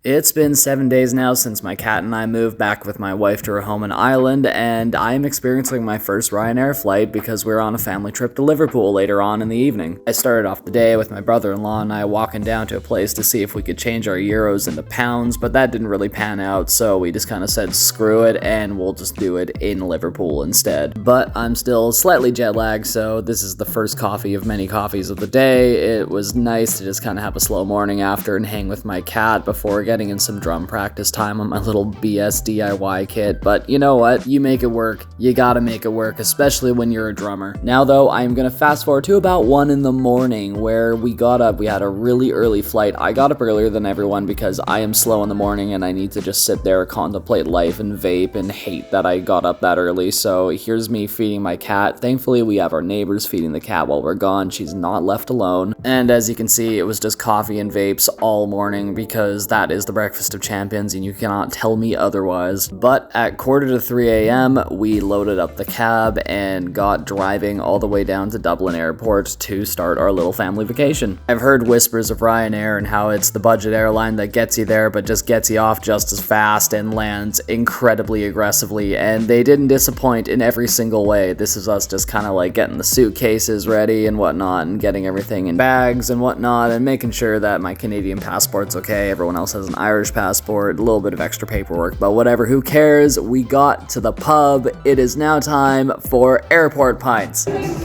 It's been 7 days now since my cat and I moved back with my wife to her home in Ireland, and I am experiencing my first Ryanair flight because we're on a family trip to Liverpool later on in the evening. I started off the day with my brother-in-law and I walking down to a place to see if we could change our euros into pounds, but that didn't really pan out, so we just kind of said screw it and we'll just do it in Liverpool instead. But I'm still slightly jet lagged, so this is the first coffee of many coffees of the day. It was nice to just kind of have a slow morning after and hang with my cat before getting in some drum practice time on my little BS DIY kit, but you know what? You make it work. You gotta make it work, especially when you're a drummer. Now though, I'm gonna fast forward to about 1 in the morning where we got up. We had a really early flight. I got up earlier than everyone because I am slow in the morning and I need to just sit there, contemplate life and vape and hate that I got up that early. So here's me feeding my cat. Thankfully, we have our neighbors feeding the cat while we're gone. She's not left alone. And as you can see, it was just coffee and vapes all morning because that is the breakfast of champions and you cannot tell me otherwise. But at 2:45 a.m. we loaded up the cab and got driving all the way down to Dublin Airport to start our little family vacation. I've heard whispers of Ryanair and how it's the budget airline that gets you there but just gets you off just as fast and lands incredibly aggressively, and they didn't disappoint in every single way. This is us just kind of like getting the suitcases ready and whatnot and getting everything in bags and whatnot and making sure that my Canadian passport's okay. Everyone else has an Irish passport, a little bit of extra paperwork, but whatever, who cares? We got to the pub. It is now time for airport pints. It's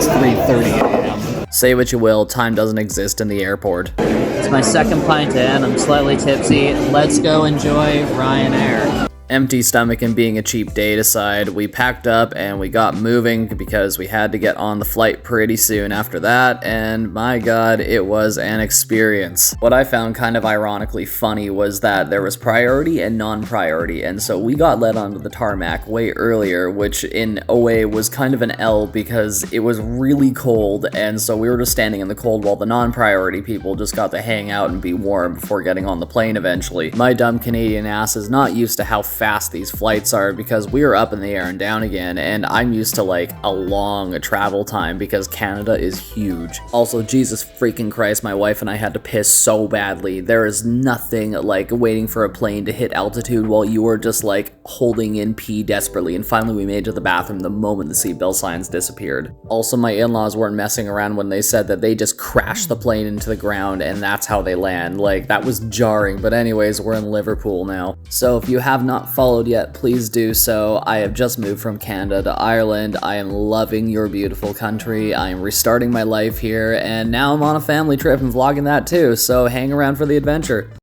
3:30 a.m. Say what you will, time doesn't exist in the airport. It's my second pint in, I'm slightly tipsy. Let's go enjoy Ryanair. Empty stomach and being a cheap date aside, we packed up and we got moving because we had to get on the flight pretty soon after that, and my god, it was an experience. What I found kind of ironically funny was that there was priority and non-priority, and so we got let onto the tarmac way earlier, which in a way was kind of an L because it was really cold, and so we were just standing in the cold while the non-priority people just got to hang out and be warm before getting on the plane eventually. My dumb Canadian ass is not used to how fast these flights are because we are up in the air and down again, and I'm used to like a long travel time because Canada is huge. Also, Jesus freaking Christ, my wife and I had to piss so badly. There is nothing like waiting for a plane to hit altitude while you are just like holding in pee desperately, and finally we made it to the bathroom the moment the seatbelt signs disappeared. Also, my in-laws weren't messing around when they said that they just crashed the plane into the ground and that's how they land. Like, that was jarring, but anyways, we're in Liverpool now. So if you have not followed yet, please do so. I have just moved from Canada to Ireland. I am loving your beautiful country. I am restarting my life here, and now I'm on a family trip and vlogging that too, so hang around for the adventure.